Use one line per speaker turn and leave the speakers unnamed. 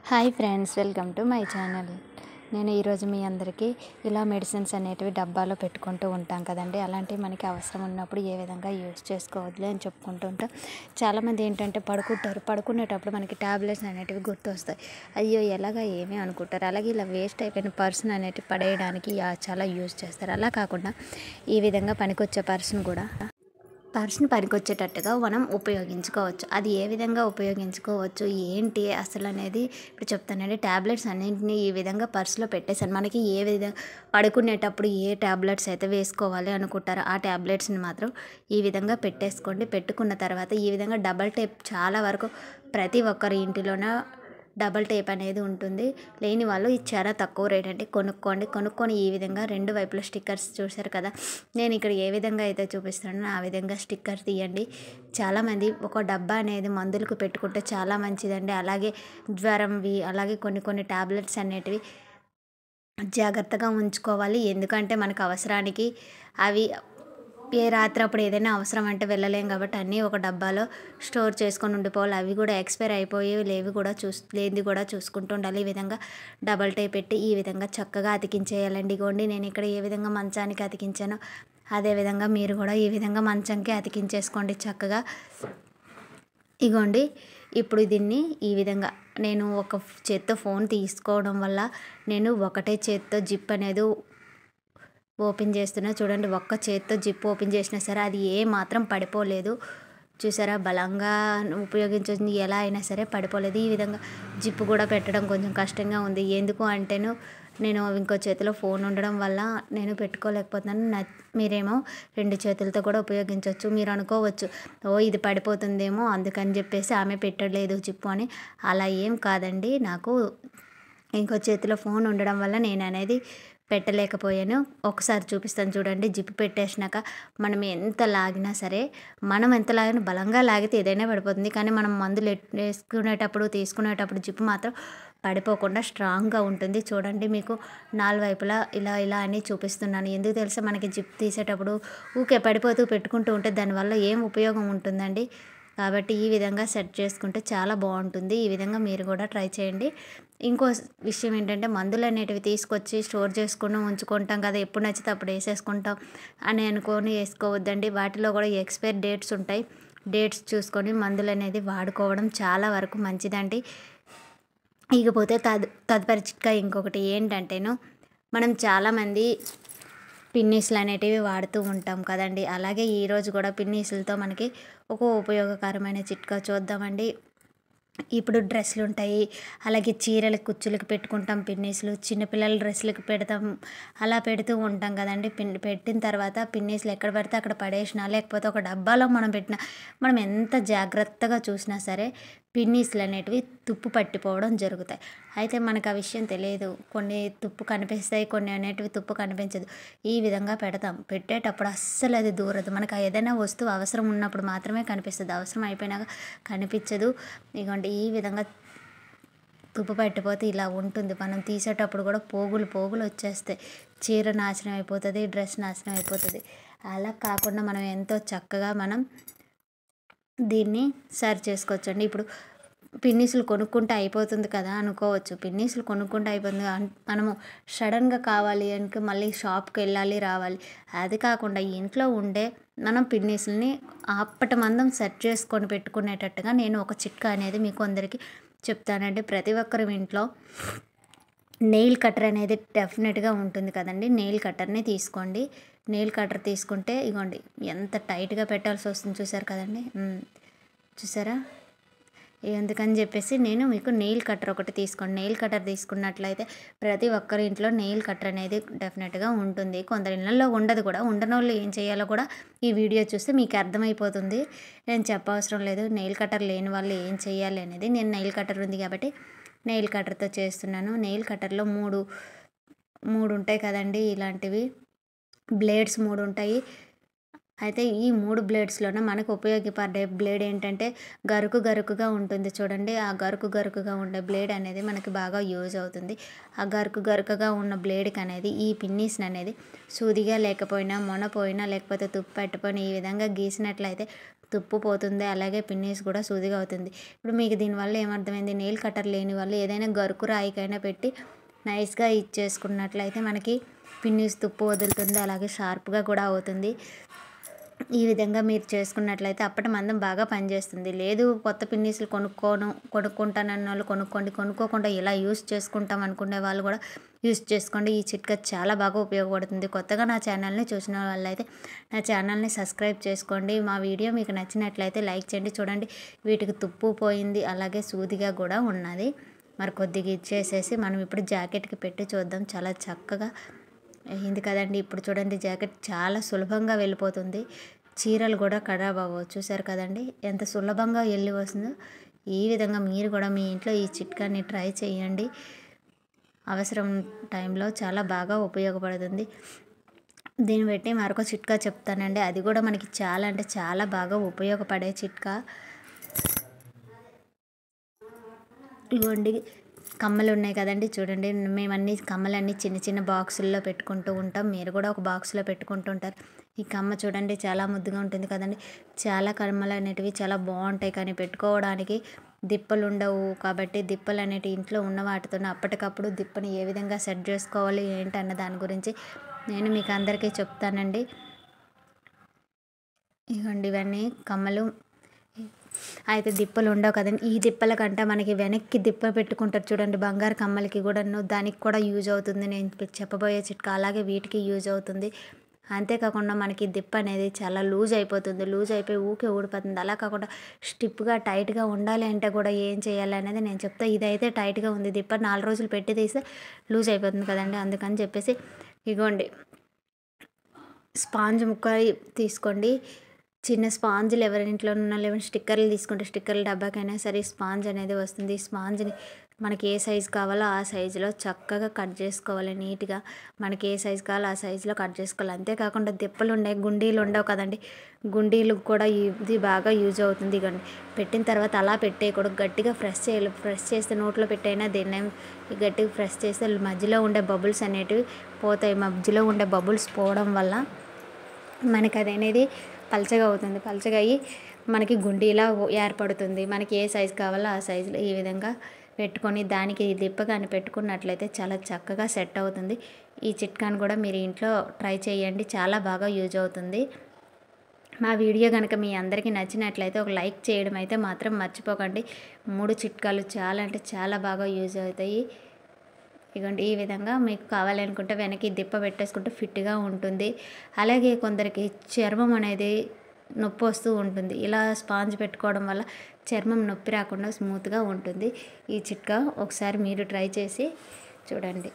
Hi friends, welcome to my channel. నేను ఈరోజు మీ అందరికీ ఇలా మెడిసిన్స్ అనేటివి డబ్బాలో పెట్టుకుంటూ ఉంటాం కదండి. అలాంటివి మనకి అవసరం ఉన్నప్పుడు ఏ విధంగా యూస్ చేసుకోవద్దు అని చెప్పుకుంటూ ఉంటాం. చాలామంది ఏంటంటే పడుకునేటప్పుడు మనకి ట్యాబ్లెట్స్ అనేటివి గుర్తొస్తాయి. అయ్యో ఎలాగా ఏమీ అనుకుంటారు. అలాగే ఇలా వేస్ట్ అయిపోయిన పర్సన్ అనేటివి పడేయడానికి చాలా యూజ్ చేస్తారు. అలా కాకుండా ఈ విధంగా పనికొచ్చే పర్స్ని పనికొచ్చేటట్టుగా మనం ఉపయోగించుకోవచ్చు. అది ఏ విధంగా ఉపయోగించుకోవచ్చు ఏంటి అసలు అనేది ఇప్పుడు చెప్తానండి. ట్యాబ్లెట్స్ అన్నింటినీ ఈ విధంగా పర్స్లో పెట్టేసాను. మనకి ఏ విధంగా పడుకునేటప్పుడు ఏ ట్యాబ్లెట్స్ అయితే వేసుకోవాలి అనుకుంటారో ఆ ట్యాబ్లెట్స్ని మాత్రం ఈ విధంగా పెట్టేసుకోండి. పెట్టుకున్న తర్వాత ఈ విధంగా డబల్ టేప్ చాలా వరకు ప్రతి ఒక్కరి ఇంటిలోన డబల్ టేప్ అనేది ఉంటుంది. లేని వాళ్ళు ఇది చాలా తక్కువ రేట్ అండి. కొనుక్కొని ఈ విధంగా రెండు వైపుల స్టిక్కర్స్ చూశారు కదా. నేను ఇక్కడ ఏ విధంగా అయితే చూపిస్తున్నానో ఆ విధంగా స్టిక్కర్ తీయండి. చాలామంది ఒక డబ్బా అనేది మందులకు పెట్టుకుంటే చాలా మంచిదండి. అలాగే జ్వరంవి అలాగే కొన్ని టాబ్లెట్స్ అనేటివి జాగ్రత్తగా ఉంచుకోవాలి. ఎందుకంటే మనకు అవసరానికి అవి ఏ రాత్రి అప్పుడు ఏదైనా అవసరం అంటే వెళ్ళలేం కాబట్టి అన్నీ ఒక డబ్బాలో స్టోర్ చేసుకొని ఉండిపోవాలి. అవి కూడా ఎక్స్పైర్ అయిపోయి లేనిది కూడా చూసుకుంటూ ఉండాలి. ఈ విధంగా డబల్ టేప్ పెట్టి ఈ విధంగా చక్కగా అతికించేయాలండి. ఇగోండి నేను ఇక్కడ ఏ విధంగా మంచానికి అతికించానో అదేవిధంగా మీరు కూడా ఈ విధంగా మంచంకి అతికించేసుకోండి చక్కగా. ఇగోండి ఇప్పుడు దీన్ని ఈ విధంగా నేను ఒక చేత్తో ఫోన్ తీసుకోవడం వల్ల నేను ఒకటే చేత్తో జిప్ అనేది ఓపెన్ చేస్తున్నా. చూడండి, ఒక్క చేత్తో జిప్ ఓపెన్ చేసినా సరే అది ఏ మాత్రం పడిపోలేదు. చూసారా, బలంగా ఉపయోగించింది ఎలా అయినా సరే పడిపోలేదు. ఈ విధంగా జిప్పు కూడా పెట్టడం కొంచెం కష్టంగా ఉంది. ఎందుకు అంటేను నేను ఇంకో చేతిలో ఫోన్ ఉండడం వల్ల నేను పెట్టుకోలేకపోతున్నాను. మీరేమో రెండు చేతులతో కూడా ఉపయోగించవచ్చు. మీరు అనుకోవచ్చు, ఓ ఇది పడిపోతుందేమో అందుకని చెప్పేసి ఆమె పెట్టలేదు జిప్పు అని. అలా ఏం కాదండి. నాకు ఇంకో చేతిలో ఫోన్ ఉండడం వల్ల నేను అనేది పెట్టలేకపోయాను. ఒకసారి చూపిస్తాను చూడండి. జిప్పు పెట్టేసినాక మనం ఎంత లాగినా బలంగా లాగితే ఏదైనా పడిపోతుంది. కానీ మనం మందులు తీసుకునేటప్పుడు జిప్పు మాత్రం పడిపోకుండా స్ట్రాంగ్గా ఉంటుంది. చూడండి, మీకు నాలుగు వైపులా ఇలా అని చూపిస్తున్నాను. ఎందుకు తెలుసా, మనకి జిప్ తీసేటప్పుడు ఊకే పడిపోతూ పెట్టుకుంటూ ఉంటే దానివల్ల ఏం ఉపయోగం ఉంటుందండి. కాబట్టి ఈ విధంగా సెట్ చేసుకుంటే చాలా బాగుంటుంది. ఈ విధంగా మీరు కూడా ట్రై చేయండి. ఇంకో విషయం ఏంటంటే, మందులు అనేటివి తీసుకొచ్చి స్టోర్ చేసుకుని ఉంచుకుంటాం కదా, ఎప్పుడు నచ్చితే అప్పుడు వేసేసుకుంటాం అని అనుకొని వేసుకోవద్దండి. వాటిలో కూడా ఎక్స్పైర్ డేట్స్ ఉంటాయి. డేట్స్ చూసుకొని మందులు అనేది వాడుకోవడం చాలా వరకు మంచిదండి. ఇకపోతే తదుపరి చిట్కా ఇంకొకటి ఏంటంటేను, మనం చాలామంది పిన్నీసులు అనేటివి వాడుతూ ఉంటాం కదండి. అలాగే ఈరోజు కూడా పిన్నీసులతో మనకి ఒక ఉపయోగకరమైన చిట్కా చూద్దామండి. ఇప్పుడు డ్రెస్సులు ఉంటాయి, అలాగే చీరలకు కుచ్చులకు పెట్టుకుంటాం పిన్నీసులు. చిన్నపిల్లల డ్రెస్సులకు పెడతాం, అలా పెడుతూ ఉంటాం కదండి. పెట్టిన తర్వాత పిన్నీసులు ఎక్కడ పడితే అక్కడ పడేసినా లేకపోతే ఒక డబ్బాలో మనం ఎంత జాగ్రత్తగా చూసినా సరే పిన్నీసులు అనేటివి తుప్పు పట్టిపోవడం జరుగుతాయి. అయితే మనకు ఆ విషయం తెలియదు. కొన్ని తుప్పు కనిపిస్తాయి, కొన్ని అనేటివి తుప్పు కనిపించదు. ఈ విధంగా పెట్టేటప్పుడు అస్సలు అది దూరదు. మనకు ఏదైనా వస్తువు అవసరం ఉన్నప్పుడు మాత్రమే కనిపిస్తుంది, అవసరం అయిపోయినాక కనిపించదు. ఇదిగోండి, ఈ విధంగా తుప్పు పట్టిపోతే ఇలా ఉంటుంది. మనం తీసేటప్పుడు కూడా పోగులు వచ్చేస్తాయి. చీర నాశనం అయిపోతుంది, డ్రెస్ నాశనం అయిపోతుంది. అలా కాకుండా మనం ఎంతో చక్కగా దీన్ని సరి చేసుకోవచ్చండి. ఇప్పుడు పిన్నీసులు కొనుక్కుంటే అయిపోతుంది కదా అనుకోవచ్చు. పిన్నీసులు కొనుక్కుంటే అయిపోతుంది, మనము సడన్గా కావాలి అంటే మళ్ళీ షాప్కి వెళ్ళాలి రావాలి. అది కాకుండా ఇంట్లో ఉండే మనం పిన్నీసులని అప్పటి మందం సెట్ చేసుకొని పెట్టుకునేటట్టుగా నేను ఒక చిట్కా అనేది మీకు అందరికీ చెప్తానండి. ప్రతి ఒక్కరి ఇంట్లో నెయిల్ కట్టర్ అనేది డెఫినెట్గా ఉంటుంది కదండి. నెయిల్ కట్టర్ని తీసుకోండి. నెయిల్ కట్టర్ తీసుకుంటే ఇగోండి ఎంత టైట్గా పెట్టాల్సి వస్తుంది చూసారు కదండి. చూసారా, ఎందుకని చెప్పేసి నేను మీకు నెయిల్ కట్టర్ ఒకటి తీసుకోండి. నెయిల్ కట్టర్ తీసుకున్నట్లయితే ప్రతి ఒక్కరి ఇంట్లో నెయిల్ కట్టర్ అనేది డెఫినెట్గా ఉంటుంది. కొందరి ఇళ్ళల్లో ఉండదు కూడా. ఉండని వాళ్ళు ఏం చేయాలో కూడా ఈ వీడియో చూస్తే మీకు అర్థమైపోతుంది. నేను చెప్పవసరం లేదు. నెయిల్ కట్టర్ లేని వాళ్ళు ఏం చేయాలి అనేది. నేను నెయిల్ కట్టర్ ఉంది కాబట్టి నెయిల్ కట్టర్తో చేస్తున్నాను. నెయిల్ కట్టర్లో మూడు ఉంటాయి కదండి. ఇలాంటివి బ్లేడ్స్ 3 ఉంటాయి. అయితే ఈ 3 బ్లేడ్స్‌లోనే మనకు ఉపయోగపడే బ్లేడ్ ఏంటంటే గరుకుగా ఉంటుంది చూడండి. ఆ గరుకుగా ఉండే బ్లేడ్ అనేది మనకి బాగా యూజ్ అవుతుంది. ఆ గరుకుగా ఉన్న బ్లేడ్‌కనేది ఈ పిన్నీస్‌ననేది సూదిగా లేకపోయినా, మొనపోయినా లేకపోతే తుప్పు పట్టిపోయినా ఈ విధంగా గీసినట్లయితే తుప్పు పోతుంది. అలాగే పిన్నీస్ కూడా సూదిగా అవుతుంది. ఇప్పుడు మీకు దీనివల్ల ఏమర్థమైంది, నెయిల్ కటర్ లేని వాళ్ళు ఏదైనా గరుకు రాయికైనా పెట్టి నైస్‌గా ఇచ్చేసుకున్నట్లయితే మనకి పిన్నీస్ తుప్పు వదులుతుంది. అలాగే షార్ప్‌గా కూడా అవుతుంది. ఈ విధంగా మీరు చేసుకున్నట్లయితే అప్పటి మందం బాగా పనిచేస్తుంది. లేదు కొత్త పిన్నీసులు కొనుక్కుంటానన్నోళ్ళు కొనుక్కోండి. కొనుక్కోకుండా ఇలా యూజ్ చేసుకుంటాం అనుకునే వాళ్ళు కూడా యూజ్ చేసుకోండి. ఈ చిట్కా చాలా బాగా ఉపయోగపడుతుంది. కొత్తగా నా ఛానల్ని చూసిన వాళ్ళైతే నా ఛానల్ని సబ్స్క్రైబ్ చేసుకోండి. మా వీడియో మీకు నచ్చినట్లయితే లైక్ చేయండి. చూడండి వీటికి తుప్పు పోయింది, అలాగే సూదిగా కూడా ఉన్నది. మరి కొద్దిగా ఇచ్చేసేసి మనం ఇప్పుడు జాకెట్కి పెట్టి చూద్దాం. చాలా చక్కగా అయింది కదండి. ఇప్పుడు చూడండి జాకెట్ చాలా సులభంగా వెళ్ళిపోతుంది. చీరలు కూడా ఖరాబ్ అవ్వవు. చూసారు కదండి ఎంత సులభంగా వెళ్ళి వస్తుందో. ఈ విధంగా మీరు కూడా మీ ఇంట్లో ఈ చిట్కాని ట్రై చేయండి. అవసరం టైంలో చాలా బాగా ఉపయోగపడుతుంది. దీన్ని బట్టి మరొక చిట్కా చెప్తానండి. అది కూడా మనకి చాలా అంటే చాలా బాగా ఉపయోగపడే చిట్కా. ఇగోండి కమ్మలు ఉన్నాయి కదండి. చూడండి మేమన్నీ కమ్మలన్నీ చిన్న బాక్సుల్లో పెట్టుకుంటూ ఉంటాం. మీరు కూడా ఒక బాక్స్లో పెట్టుకుంటూ ఉంటారు. ఈ కమ్మ చూడండి చాలా ముద్దుగా ఉంటుంది కదండి. చాలా కమ్మలు అనేటివి చాలా బాగుంటాయి, కానీ పెట్టుకోవడానికి దిప్పలు ఉండవు. కాబట్టి దిప్పలు అనేటివి ఇంట్లో ఉన్న వాటితో అప్పటికప్పుడు దిప్పని ఏ విధంగా సెట్ చేసుకోవాలి ఏంటన్న దాని గురించి నేను మీకు అందరికీ చెప్తానండి. ఇగోండి ఇవన్నీ కమ్మలు. అయితే దిప్పలు ఉండవు కదండి. ఈ దిప్పల కంటే మనకి వెనక్కి దిప్ప పెట్టుకుంటారు చూడండి బంగారు కమ్మలకి కూడాను, దానికి కూడా యూజ్ అవుతుంది నేను చెప్పబోయే చిట్కా. అలాగే వీటికి యూజ్ అవుతుంది. అంతేకాకుండా మనకి దిప్ప అనేది చాలా లూజ్ అయిపోతుంది. లూజ్ అయిపోయి ఊకే ఊడిపోతుంది. అలా కాకుండా స్టిప్గా టైట్గా ఉండాలి అంటే కూడా ఏం చేయాలి అనేది నేను చెప్తా. ఇదైతే టైట్గా ఉంది. దిప్ప 4 రోజులు పెట్టి తీస్తే లూజ్ అయిపోతుంది కదండి. అందుకని చెప్పేసి ఇగోండి స్పాంజ్ ముక్క తీసుకోండి. చిన్న స్పాంజ్లు ఎవరింట్లో ఉన్న లేవని స్టిక్కర్లు తీసుకుంటే స్టిక్కర్ల డబ్బాకైనా సరే స్పాంజ్ అనేది వస్తుంది. ఈ స్పాంజ్ని మనకి ఏ సైజు కావాలో ఆ సైజులో చక్కగా కట్ చేసుకోవాలి. నీట్గా మనకి ఏ సైజు కావాలో ఆ సైజులో కట్ చేసుకోవాలి. అంతేకాకుండా దిప్పలు ఉన్నాయి, గుండీలు ఉండవు కదండి. గుండీలకు కూడా ఇది బాగా యూజ్ అవుతుంది. ఇగోండి పెట్టిన తర్వాత అలా పెట్టేయకూడదు, గట్టిగా ప్రెస్ చేయాలి. ప్రెస్ చేస్తే నోట్లో పెట్టైనా దీన్ని గట్టిగా ప్రెస్ చేస్తే మధ్యలో ఉండే బబుల్స్ అనేటివి పోతాయి. మధ్యలో ఉండే బబుల్స్ పోవడం వల్ల మనకి అది అనేది పలచగా అవుతుంది. పలచగా అయ్యి మనకి గుండీలా ఏర్పడుతుంది. మనకి ఏ సైజు కావాలో ఆ సైజులో ఈ విధంగా పెట్టుకొని దానికి దిప్పగాని పెట్టుకున్నట్లయితే చాలా చక్కగా సెట్ అవుతుంది. ఈ చిట్కాను కూడా మీరు ఇంట్లో ట్రై చేయండి. చాలా బాగా యూజ్ అవుతుంది. మా వీడియో కనుక మీ అందరికీ నచ్చినట్లయితే ఒక లైక్ చేయడం అయితే మాత్రం మర్చిపోకండి. 3 చిట్కాలు చాలా అంటే చాలా బాగా యూజ్ అవుతాయి. ఇగోండి ఈ విధంగా మీకు కావాలనుకుంటే వెనక్కి దిప్ప పెట్టేసుకుంటే ఫిట్గా ఉంటుంది. అలాగే కొందరికి చర్మం అనేది నొప్పి వస్తూ ఉంటుంది. ఇలా స్పాంజ్ పెట్టుకోవడం వల్ల చర్మం నొప్పి రాకుండా స్మూత్గా ఉంటుంది. ఈ చిట్కా ఒకసారి మీరు ట్రై చేసి చూడండి.